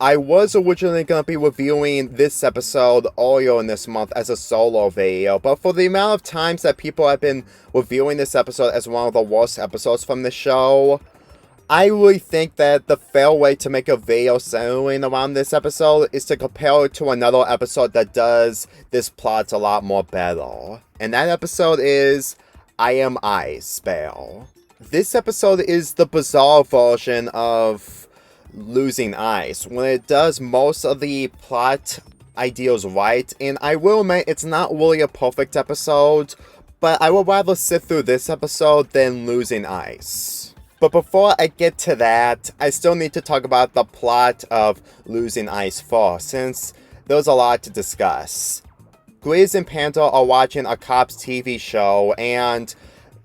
I was originally going to be reviewing this episode earlier in this month as a solo video, but for the amount of times that people have been reviewing this episode as one of the worst episodes from the show, I really think that the fair way to make a video centering around this episode is to compare it to another episode that does this plot a lot more better. And that episode is I Am Icebell. This episode is the bizarre version of Losing Ice, when it does most of the plot ideas right, and I will admit it's not really a perfect episode, but I would rather sit through this episode than Losing Ice. But before I get to that, I still need to talk about the plot of Losing Ice first, since there's a lot to discuss. Grizz and Panda are watching a cops TV show, and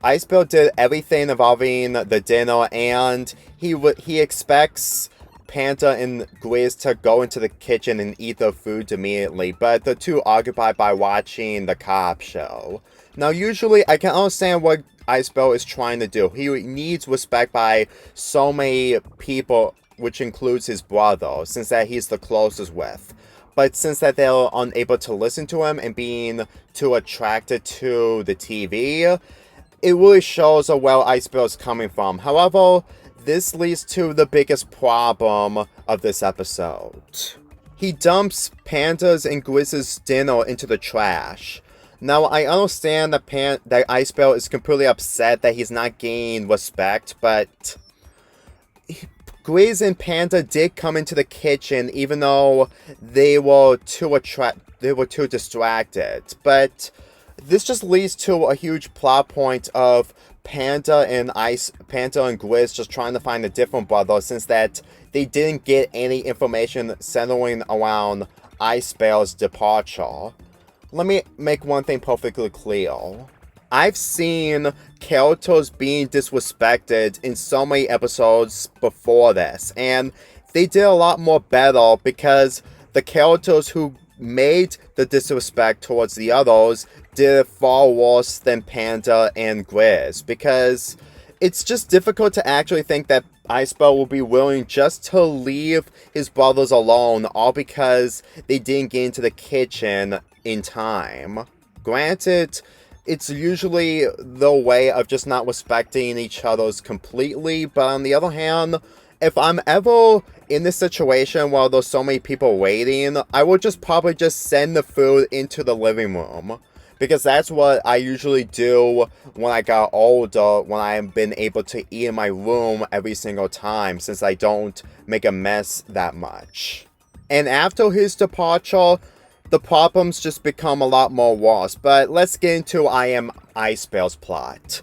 Icebell did everything involving the dinner, and he expects Panda and Grizz to go into the kitchen and eat their food immediately, but the two are occupied by watching the cop show. Now, usually, I can understand what Icebell is trying to do. He needs respect by so many people, which includes his brother, since that he's the closest with. But since that they're unable to listen to him and being too attracted to the TV, it really shows where Icebell is coming from. However, this leads to the biggest problem of this episode. He dumps Panda's and Grizz's dinner into the trash. Now, I understand that Icebell is completely upset that he's not gaining respect, but Grizz and Panda did come into the kitchen even though they were too distracted. But this just leads to a huge plot point of Panda and Grizz just trying to find a different brother, since that they didn't get any information centering around Icebell's departure. Let me make one thing perfectly clear. I've seen characters being disrespected in so many episodes before this, and they did a lot more better because the characters who made the disrespect towards the others did it far worse than Panda and Grizz, because it's just difficult to actually think that Icebell will be willing just to leave his brothers alone, all because they didn't get into the kitchen in time. Granted, it's usually the way of just not respecting each other's completely, but on the other hand, if I'm ever in this situation while there's so many people waiting, I would probably just send the food into the living room. Because that's what I usually do when I got older, when I've been able to eat in my room every single time, since I don't make a mess that much. And after his departure, the problems just become a lot more worse. But let's get into I Am Icebell's plot.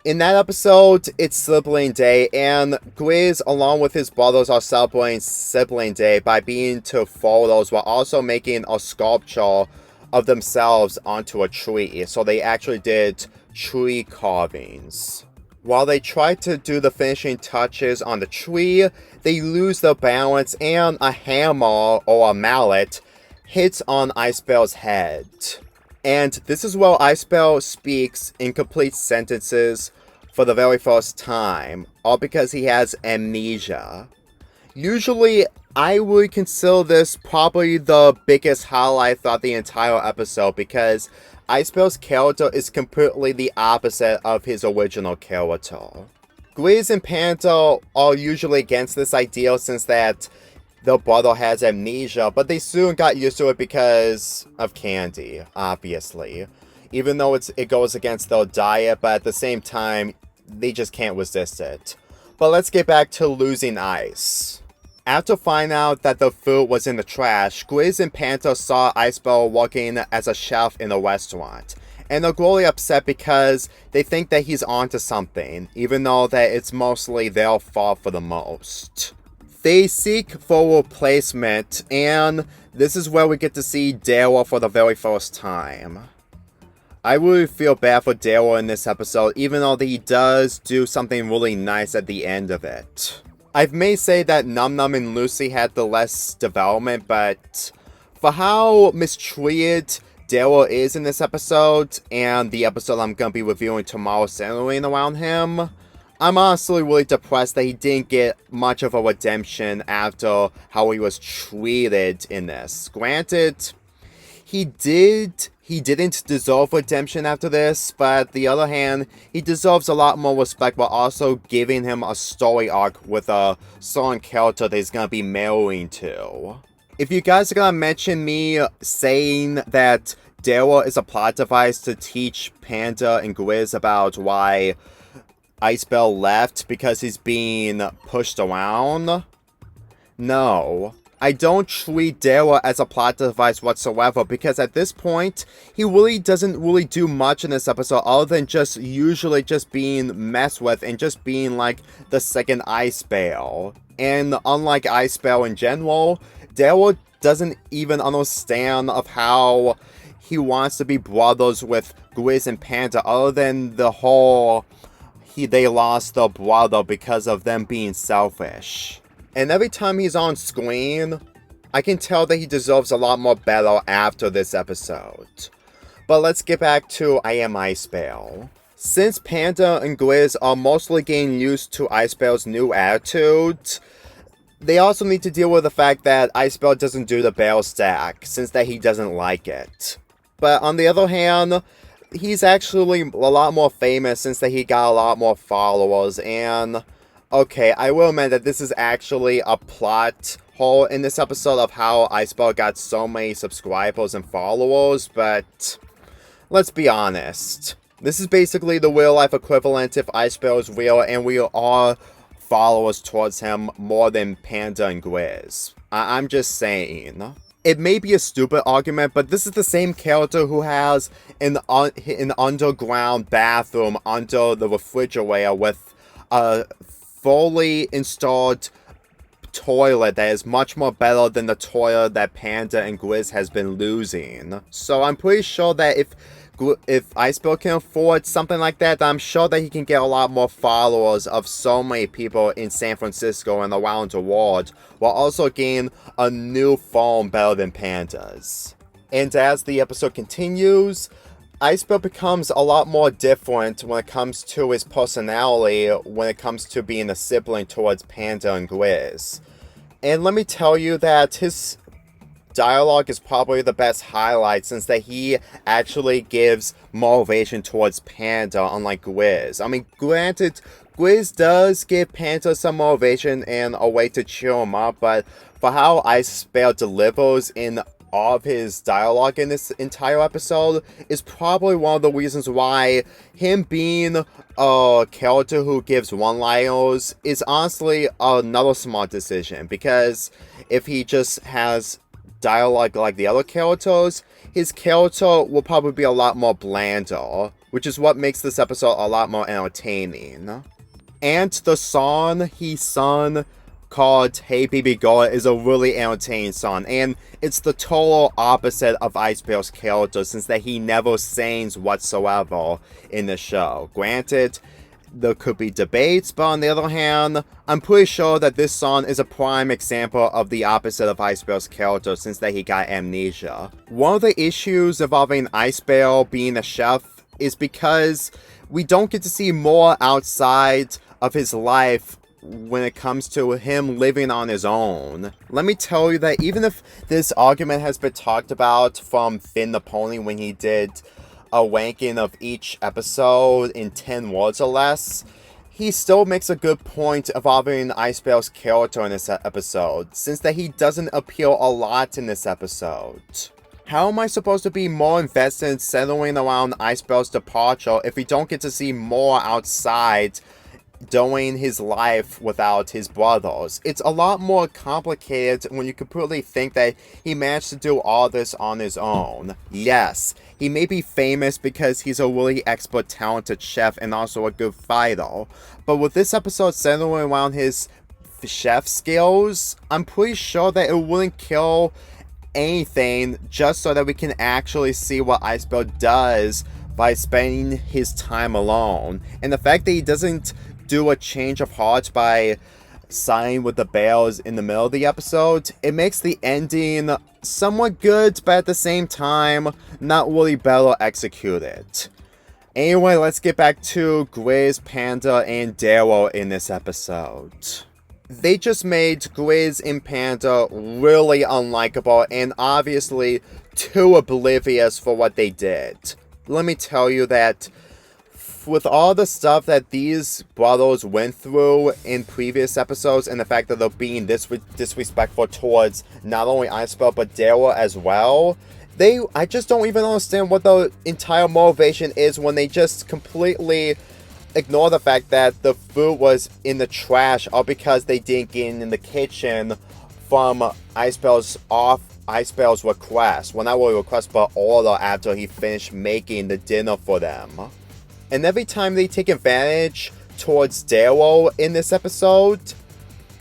In that episode, it's Sibling Day, and Grizz, along with his brothers, are celebrating Sibling Day by being to photos while also making a sculpture of themselves onto a tree. So they actually did tree carvings. While they try to do the finishing touches on the tree, they lose their balance and a hammer or a mallet hits on Icebell's head. And this is where Icebell speaks incomplete sentences for the very first time, all because he has amnesia. Usually, I would consider this probably the biggest highlight throughout the entire episode, because Icebell's character is completely the opposite of his original character. Grizz and Panda are usually against this idea since that their brother has amnesia, but they soon got used to it because of candy, obviously. Even though it goes against their diet, but at the same time, they just can't resist it. But let's get back to Losing Ice. After finding out that the food was in the trash, Grizz and Panda saw Icebell working as a chef in a restaurant, and they're really upset because they think that he's onto something, even though that it's mostly their fault for the most. They seek for a replacement, and this is where we get to see Daryl for the very first time. I really feel bad for Daryl in this episode, even though he does do something really nice at the end of it. I may say that Num Num and Lucy had the less development, but for how mistreated Daryl is in this episode, and the episode I'm going to be reviewing tomorrow centering around him, I'm honestly really depressed that he didn't get much of a redemption after how he was treated in this. Granted, he didn't deserve redemption after this, but on the other hand, he deserves a lot more respect while also giving him a story arc with a certain character that he's gonna be marrying to. If you guys are gonna mention me saying that Daryl is a plot device to teach Panda and Grizz about why Icebell left because he's being pushed around, no. I don't treat Daryl as a plot device whatsoever, because at this point, he really doesn't really do much in this episode other than just usually just being messed with and just being like the second Icebell. And unlike Icebell in general, Daryl doesn't even understand of how he wants to be brothers with Grizz and Panda other than the whole they lost their brother because of them being selfish. And every time he's on screen, I can tell that he deserves a lot more better after this episode. But let's get back to I Am Icebell. Since Panda and Grizz are mostly getting used to Icebell's new attitude, they also need to deal with the fact that Icebell doesn't do the barrel stack, since that he doesn't like it. But on the other hand, he's actually a lot more famous since that he got a lot more followers, and okay, I will admit that this is actually a plot hole in this episode of how Icebell got so many subscribers and followers, but let's be honest. This is basically the real life equivalent if Icebell is real and we are followers towards him more than Panda and Grizz. I'm just saying. It may be a stupid argument, but this is the same character who has an underground bathroom under the refrigerator with a fully installed toilet that is much more better than the toilet that Panda and Grizz has been losing. So I'm pretty sure that if Icebell can afford something like that, I'm sure that he can get a lot more followers of so many people in San Francisco and around the world, while also getting a new phone better than Panda's. And as the episode continues, Icebell becomes a lot more different when it comes to his personality, when it comes to being a sibling towards Panda and Grizz. And let me tell you that his dialogue is probably the best highlight, since that he actually gives motivation towards Panda, unlike Grizz. I mean, granted, Grizz does give Panda some motivation and a way to cheer him up, but for how Icebell delivers in all of his dialogue in this entire episode is probably one of the reasons why him being a character who gives one-liners is honestly another smart decision, because if he just has dialogue like the other characters, his character will probably be a lot more blander, which is what makes this episode a lot more entertaining. And the song he sung called Hey Baby Girl is a really entertaining song, and it's the total opposite of Icebell's character, since that he never sings whatsoever in the show. Granted, there could be debates, but on the other hand, I'm pretty sure that this song is a prime example of the opposite of Icebell's character, since that he got amnesia. One of the issues involving Icebell being a chef is because we don't get to see more outside of his life when it comes to him living on his own. Let me tell you that even if this argument has been talked about from Finn the Pony when he did a ranking of each episode in 10 words or less, he still makes a good point involving Icebell's character in this episode, since that he doesn't appear a lot in this episode. How am I supposed to be more invested in settling around Icebell's departure if we don't get to see more outside during his life without his brothers? It's a lot more complicated when you completely think that he managed to do all this on his own. Yes, he may be famous because he's a really expert, talented chef and also a good fighter, but with this episode centering around his chef skills, I'm pretty sure that it wouldn't kill anything just so that we can actually see what Icebell does by spending his time alone. And the fact that he doesn't do a change of heart by signing with the Bears in the middle of the episode, it makes the ending somewhat good, but at the same time, not really better executed. Anyway, let's get back to Grizz, Panda, and Daryl in this episode. They just made Grizz and Panda really unlikable and obviously too oblivious for what they did. Let me tell you that with all the stuff that these brothers went through in previous episodes and the fact that they're being this disrespectful towards not only Icebell but Daryl as well, I just don't even understand what the entire motivation is when they just completely ignore the fact that the food was in the trash all because they didn't get in the kitchen from Icebell's request. Well, not really request, but order after he finished making the dinner for them. And every time they take advantage towards Daryl in this episode,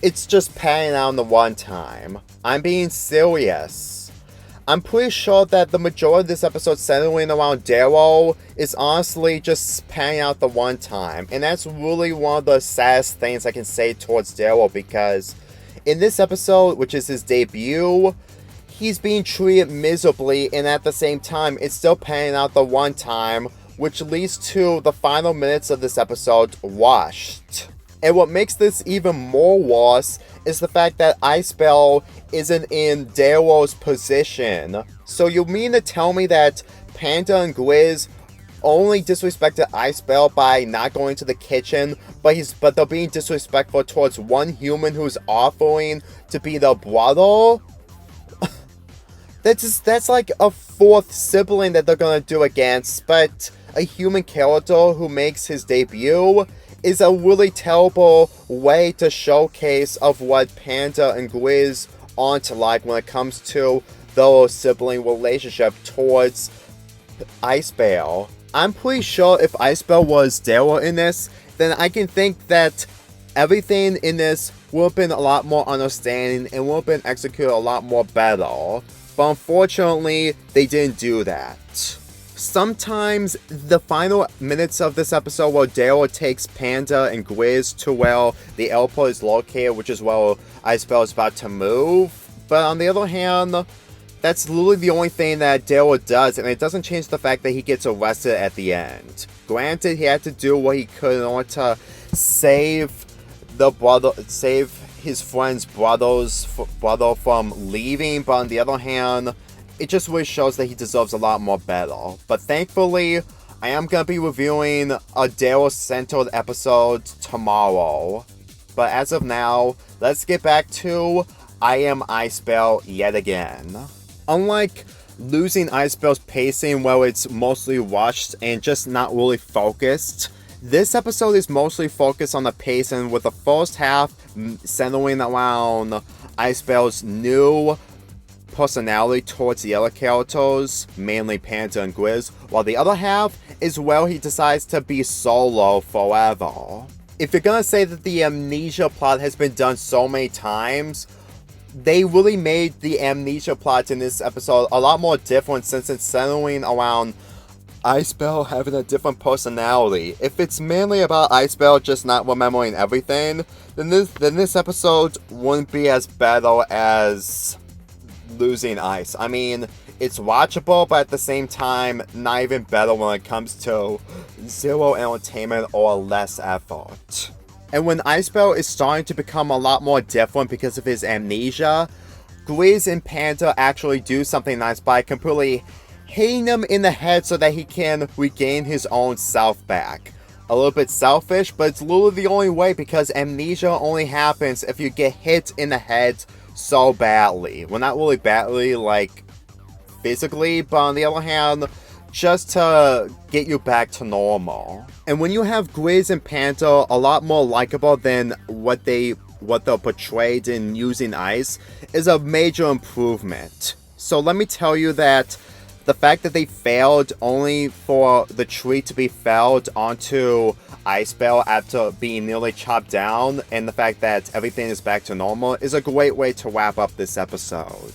it's just panning out the one time. I'm being serious. I'm pretty sure that the majority of this episode centering around Daryl is honestly just panning out the one time. And that's really one of the saddest things I can say towards Daryl, because in this episode, which is his debut, he's being treated miserably, and at the same time, it's still panning out the one time, which leads to the final minutes of this episode washed. And what makes this even more worse is the fact that Icebell isn't in Daryl's position. So you mean to tell me that Panda and Grizz only disrespected Icebell by not going to the kitchen, but they're being disrespectful towards one human who's offering to be their brother? That's like a fourth sibling that they're gonna do against, but a human character who makes his debut is a really terrible way to showcase of what Panda and Grizz aren't like when it comes to their sibling relationship towards Icebell. I'm pretty sure if Icebell was Daryl in this, then I can think that everything in this would have been a lot more understanding and would have been executed a lot more better. But unfortunately, they didn't do that. Sometimes the final minutes of this episode where Daryl takes Panda and Grizz to where the airport is located, which is where Icebell is about to move. But on the other hand, that's literally the only thing that Daryl does, and it doesn't change the fact that he gets arrested at the end. Granted, he had to do what he could in order to save his friend's brother from leaving, but on the other hand, it just really shows that he deserves a lot more better. But thankfully, I am going to be reviewing a Daryl-centered episode tomorrow. But as of now, let's get back to I Am Icebell yet again. Unlike losing Icebell's pacing where it's mostly rushed and just not really focused, this episode is mostly focused on the pacing, with the first half centering around Icebell's new personality towards the other characters, mainly Panda and Grizz, while the other half is where he decides to be solo forever. If you're gonna say that the Amnesia plot has been done so many times, they really made the Amnesia plot in this episode a lot more different, since it's centering around Icebell having a different personality. If it's mainly about Icebell just not remembering everything, then this episode wouldn't be as better as losing Ice. I mean, it's watchable, but at the same time, not even better when it comes to zero entertainment or less effort. And when Icebell is starting to become a lot more different because of his amnesia, Grizz and Panda actually do something nice by completely hitting him in the head so that he can regain his own self back. A little bit selfish, but it's literally the only way, because amnesia only happens if you get hit in the head so badly. Well, not really badly, like physically, but on the other hand, just to get you back to normal. And when you have Grizz and Panda a lot more likable than what they're portrayed in Using Ice, is a major improvement. So let me tell you that the fact that they failed only for the tree to be felled onto Icebell after being nearly chopped down, and the fact that everything is back to normal, is a great way to wrap up this episode.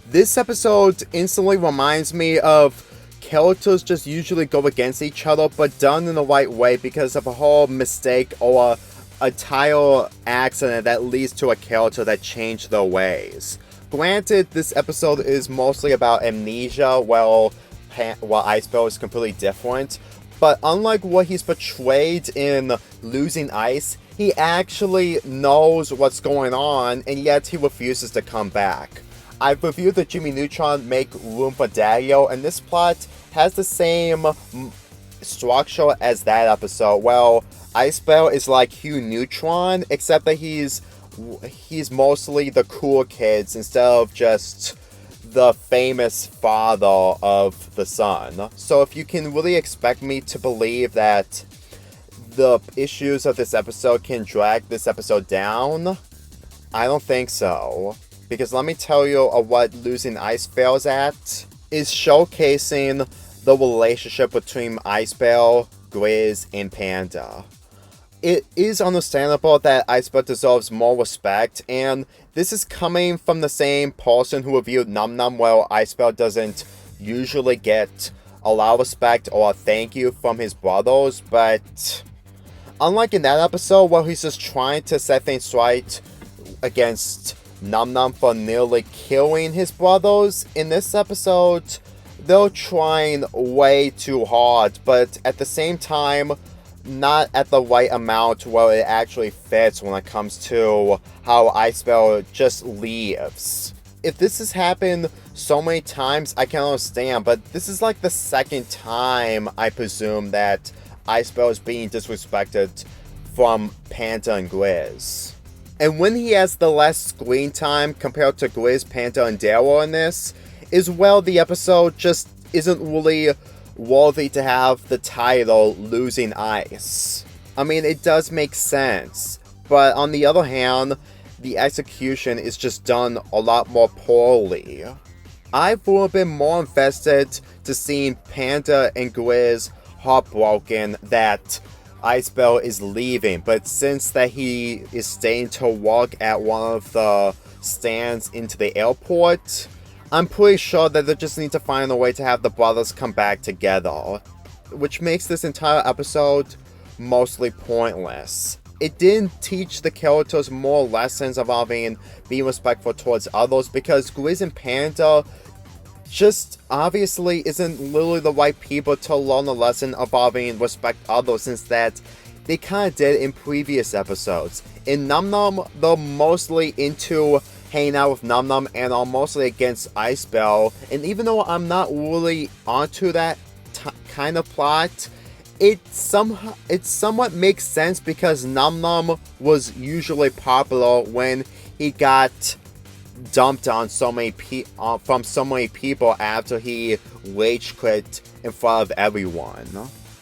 This episode instantly reminds me of characters just usually go against each other, but done in the right way because of a whole mistake or a tire accident that leads to a character that changed their ways. Granted, this episode is mostly about amnesia, while Icebell is completely different, But unlike what he's portrayed in Losing Ice, he actually knows what's going on, and yet he refuses to come back. I've reviewed the Jimmy Neutron Make Room for Daryl, and this plot has the same structure as that episode. Well, Icebell is like Hugh Neutron, except that he's mostly the cool kids instead of just the famous father of the son. So if you can really expect me to believe that the issues of this episode can drag this episode down, I don't think so. Because let me tell you what Losing Ice fails at is showcasing the relationship between Icebell, Grizz, and Panda. It is understandable that Icebell deserves more respect, and this is coming from the same person who reviewed Num Num, while Icebell doesn't usually get a lot of respect or a thank you from his brothers, but unlike in that episode where he's just trying to set things right against Num Num for nearly killing his brothers, in this episode, they're trying way too hard, but at the same time, not at the right amount where it actually fits when it comes to how Icebell just leaves. If this has happened so many times, I can understand, but this is like the second time, I presume, that Icebell is being disrespected from Panda and Grizz. And when he has the less screen time compared to Grizz, Panda, and Daryl in this, is well, the episode just isn't really worthy to have the title Losing Ice. I mean, it does make sense, but on the other hand, the execution is just done a lot more poorly. I would have been more invested to seeing Panda and Grizz heartbroken that Icebell is leaving, but since that he is staying to work at one of the stands into the airport, I'm pretty sure that they just need to find a way to have the brothers come back together, which makes this entire episode mostly pointless. It didn't teach the characters more lessons involving being respectful towards others, because Grizz and Panda just obviously isn't literally the right people to learn the lesson involving respect others, since that they kind of did in previous episodes. In Num Num, they're mostly into hanging out with Num Num and are mostly against Icebell, and even though I'm not really onto that kind of plot, it somewhat makes sense because Num Num was usually popular when he got dumped on from so many people after he rage quit in front of everyone.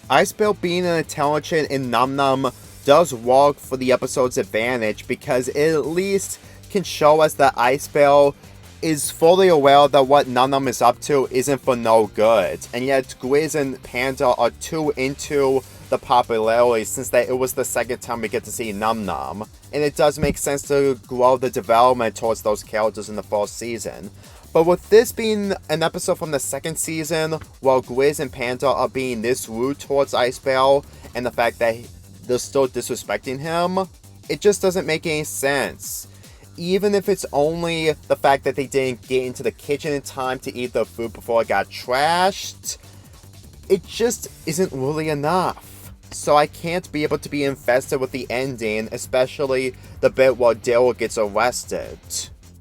Icebell being an intelligent in Num Num does work for the episode's advantage because it at least can show us that Icebell is fully aware that what Num Num is up to isn't for no good, and yet Grizz and Panda are too into the popularity since that it was the second time we get to see Num Num, and it does make sense to grow the development towards those characters in the first season. But with this being an episode from the second season, while Grizz and Panda are being this rude towards Icebell, and the fact that they're still disrespecting him, it just doesn't make any sense. Even if it's only the fact that they didn't get into the kitchen in time to eat the food before it got trashed, it just isn't really enough. So I can't be able to be invested with the ending, especially the bit where Daryl gets arrested.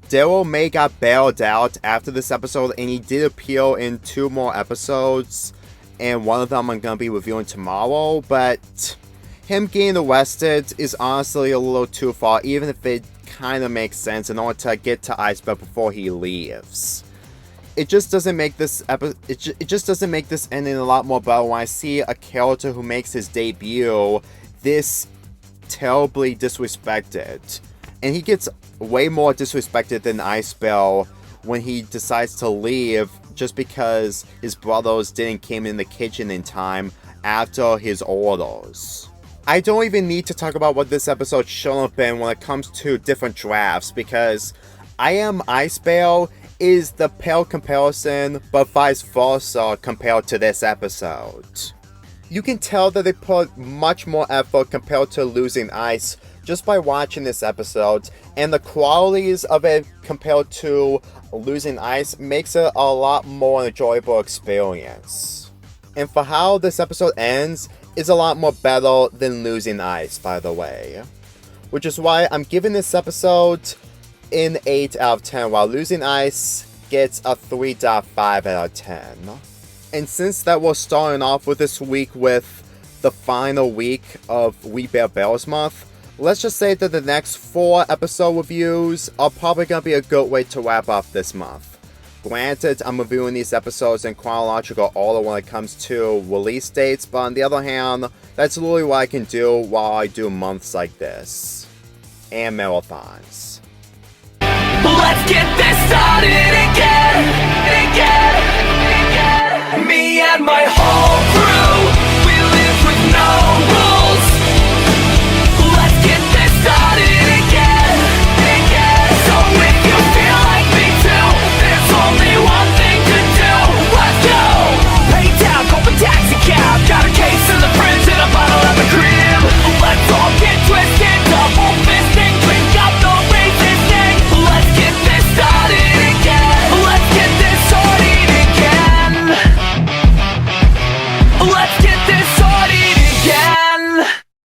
Daryl may got bailed out after this episode, and he did appear in 2 more episodes, and one of them I'm going to be reviewing tomorrow, but him getting arrested is honestly a little too far, even if it kind of makes sense in order to get to Icebell before he leaves. It just doesn't make this it just doesn't make this ending a lot more better when I see a character who makes his debut this terribly disrespected. And he gets way more disrespected than Icebell when he decides to leave just because his brothers didn't come in the kitchen in time after his orders. I don't even need to talk about what this episode should have been when it comes to different drafts, because I Am Icebell is the pale comparison, but vice versa compared to this episode. You can tell that they put much more effort compared to Losing Ice just by watching this episode, and the qualities of it compared to Losing Ice makes it a lot more enjoyable experience. And for how this episode ends is a lot more better than Losing Ice, by the way. Which is why I'm giving this episode an 8 out of 10, while Losing Ice gets a 3.5 out of 10. And since that we're starting off with this week with the final week of We Bear Bears month, let's just say that the next 4 episode reviews are probably going to be a good way to wrap up this month. Granted, I'm reviewing these episodes in chronological order when it comes to release dates, but on the other hand, that's literally what I can do while I do months like this. And marathons. Let's get this started again. Me and my whole crew.